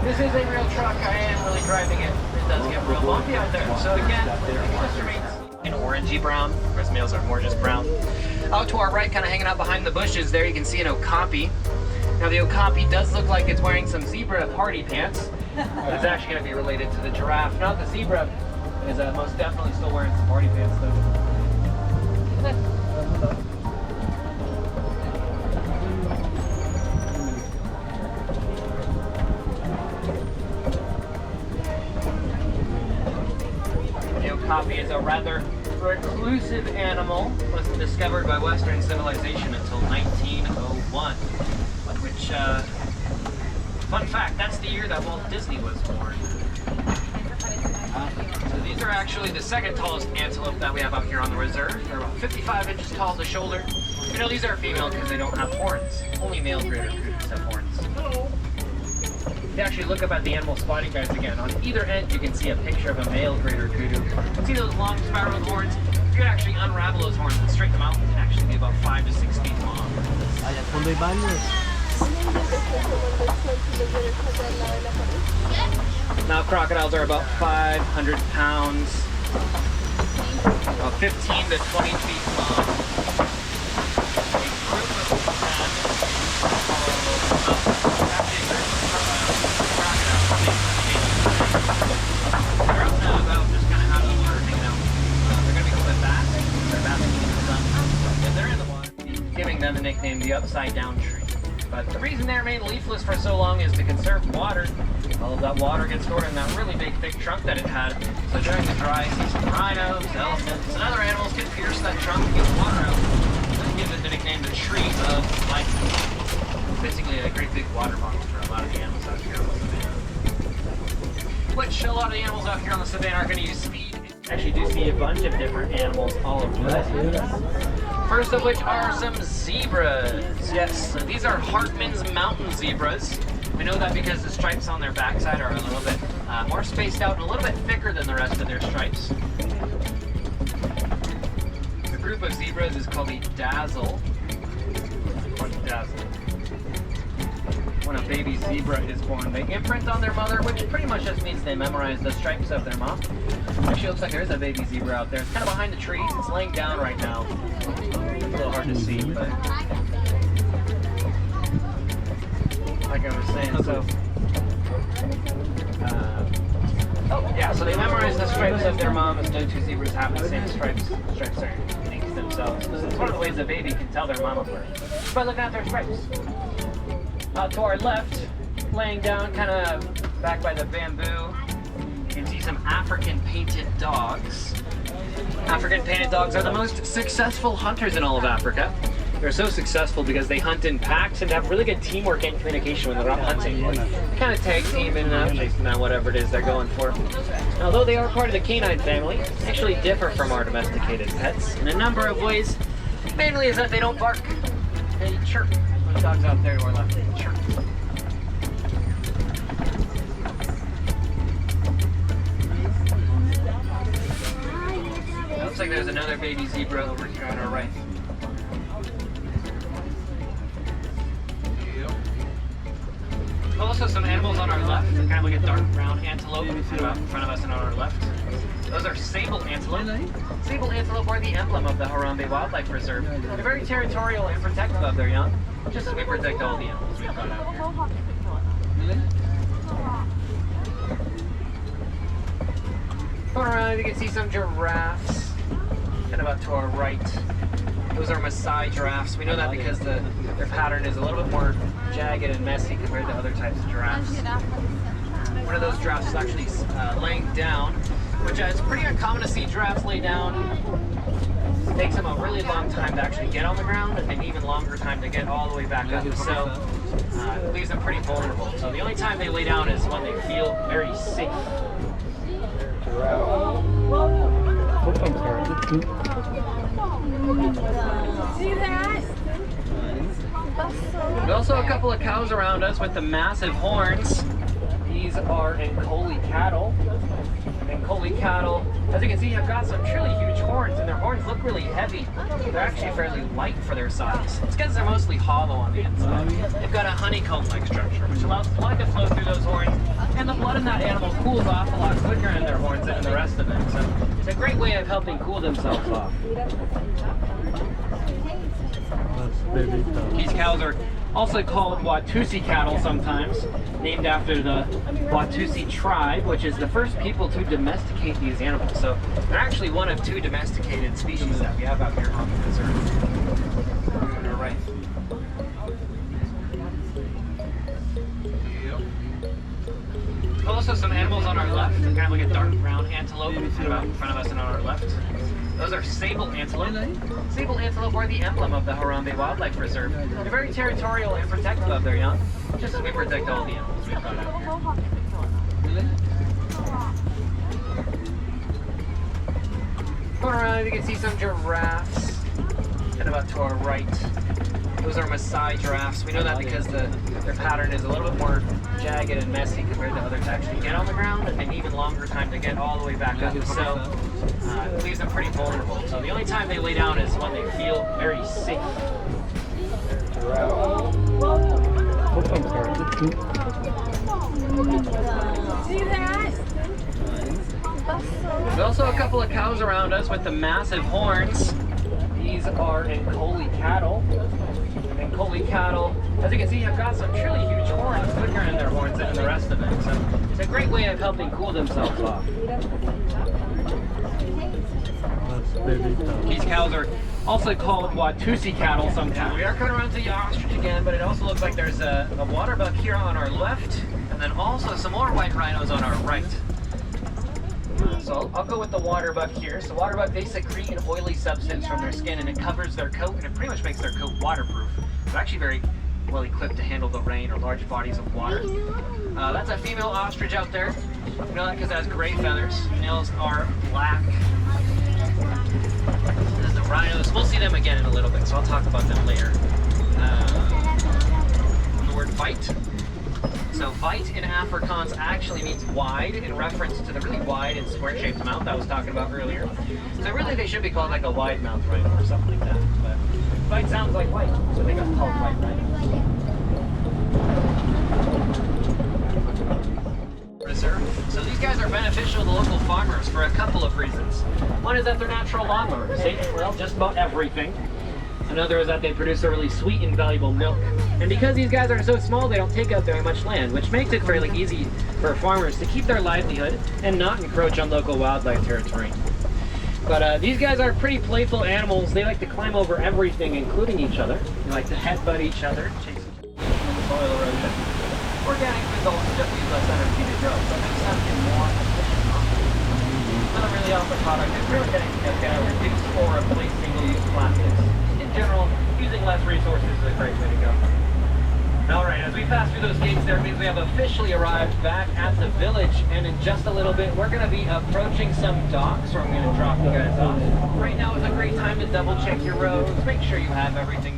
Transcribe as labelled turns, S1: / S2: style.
S1: This is a real truck. I am really driving it. It does get real bumpy out there. So again, it just remains an orangey brown, whereas males are more just brown. Out to our right, kind of hanging out behind the bushes there, you can see an okapi. Now the okapi does look like it's wearing some zebra party pants, but it's actually going to be related to the giraffe. Now the zebra is most definitely still wearing some party pants though. Okapi is a rather reclusive animal, wasn't discovered by Western civilization until 1901. Which, fun fact, that's the year that Walt Disney was born. So these are actually the second tallest antelope that we have out here on the reserve. They're about 55 inches tall to shoulder. You know, these are female because they don't have horns. Only male greater kudos have horns. If you actually look up at the animal spotting guides again, on either end you can see a picture of a male greater kudu. You can see those long spiraled horns. If you could actually unravel those horns and straighten them out, they can actually be about 5 to 6 feet long. Now crocodiles are about 500 pounds, about 15 to 20 feet long. Them the nickname the upside down tree. But the reason they remain leafless for so long is to conserve water. All of that water gets stored in that really big thick trunk that it had. So during the dry season, rhinos, elephants, and other animals can pierce that trunk and get the water out. This gives it the nickname the tree of life. Basically a great big water bottle for a lot of the animals out here on the savannah. Which a lot of the animals out here on the savannah are going to use speed. Actually do see a bunch of different animals all over the place. First of which are some zebras. Yes, so these are Hartman's mountain zebras. We know that because the stripes on their backside are a little bit more spaced out and a little bit thicker than the rest of their stripes. The group of zebras is called a dazzle. Or dazzle. When a baby zebra is born, they imprint on their mother, which pretty much just means they memorize the stripes of their mom. Actually looks like there is a baby zebra out there. It's kind of behind the trees. It's laying down right now. It's a little hard to see, but like I was saying, so oh yeah, so they memorize the stripes of their mom, as no two zebras have the same stripes. Stripes are unique to themselves. So it's one of the ways a baby can tell their mom apart, just by looking at their stripes. To our left, laying down kind of back by the bamboo, you can see some African painted dogs. African painted dogs are the most successful hunters in all of Africa. They're so successful because they hunt in packs and have really good teamwork and communication when they're out hunting. They kind of tag team and chasing down whatever it is they're going for. And although they are part of the canine family, they actually differ from our domesticated pets in a number of ways. Mainly is that they don't bark, they chirp. Those dogs out there to our left, they chirp. Looks like there's another baby zebra over here on our right. Also some animals on our left, kind of like a dark brown antelope kind of out in front of us and on our left. Those are sable antelope. Sable antelope are the emblem of the Harambe Wildlife Reserve. They're very territorial and protective of their young, just as we protect all the animals we've got out here. Going around, you can see some giraffes, kind of out to our right. Those are Maasai giraffes. We know that because their pattern is a little bit more jagged and messy compared to other types of giraffes. One of those giraffes is actually laying down, which is pretty uncommon to see giraffes lay down. It takes them a really long time to actually get on the ground and an even longer time to get all the way back up. So leaves them pretty vulnerable. So the only time they lay down is when they feel very safe. There's also a couple of cows around us with the massive horns. These are Ankoli cattle. Ankoli cattle, as you can see, have got some truly huge horns, and their horns look really heavy. They're actually fairly light for their size. It's because they're mostly hollow on the inside. They've got a honeycomb-like structure, which allows blood to flow through those horns, and the blood in that animal cools off a lot quicker in their horns than in the rest of them. So it's a great way of helping cool themselves off. These cows are also called Watusi cattle sometimes, named after the Watusi tribe, which is the first people to domesticate these animals. So they're actually one of 2 domesticated species that we have out here on the reserve. On our right. Also some animals on our left, kind of like a dark brown antelope about in front of us and on our left. Those are sable antelope. Sable antelope are the emblem of the Harambe Wildlife Reserve. They're very territorial and protective of their young, just as we protect all the animals we've got out here. Going around, you can see some giraffes, and about to our right. Those are Maasai giraffes. We know that because their pattern is a little bit more jagged and messy compared to others to actually get on the ground, and an even longer time to get all the way back up. So it leaves them pretty vulnerable. So the only time they lay down is when they feel very safe. There's also a couple of cows around us with the massive horns. These are Ankoli cattle. Ankoli cattle, as you can see, have got some truly huge horns, quicker in their horns than in the rest of them. So it's a great way of helping cool themselves off. These cows are also called Watusi cattle sometimes. We are coming around to the ostrich again, but it also looks like there's a water buck here on our left, and then also some more white rhinos on our right. So I'll go with the water buck here. So water buck, they secrete an oily substance from their skin, and it covers their coat, and it pretty much makes their coat waterproof. They're actually very well equipped to handle the rain or large bodies of water. That's a female ostrich out there. You know that because it has gray feathers. Males are black. There's the rhinos. We'll see them again in a little bit, so I'll talk about them later. The word bite. So bite in Afrikaans actually means wide, in reference to the really wide and square-shaped mouth I was talking about earlier. So really they should be called like a wide mouth rhino or something like that. But bite sounds like white, so they got called white rhinos. Reserve. So these guys are beneficial to local farmers for a couple of reasons. One is that they're natural lawnmowers. They well just about everything. Another is that they produce a really sweet and valuable milk. And because these guys are so small, they don't take up very much land, which makes it fairly easy for farmers to keep their livelihood and not encroach on local wildlife territory. But these guys are pretty playful animals. They like to climb over everything, including each other. They like to headbutt each other, chase each other, soil erosion. Organic results just use less energy to grow, so it makes them more efficient. Another really awesome product is really getting to reduce or replace single-use plastics. In general, using less resources is a great way to go. Alright, as we pass through those gates there, it means we have officially arrived back at the village, and in just a little bit we're going to be approaching some docks where I'm going to drop you guys off. Right now is a great time to double check your roads, make sure you have everything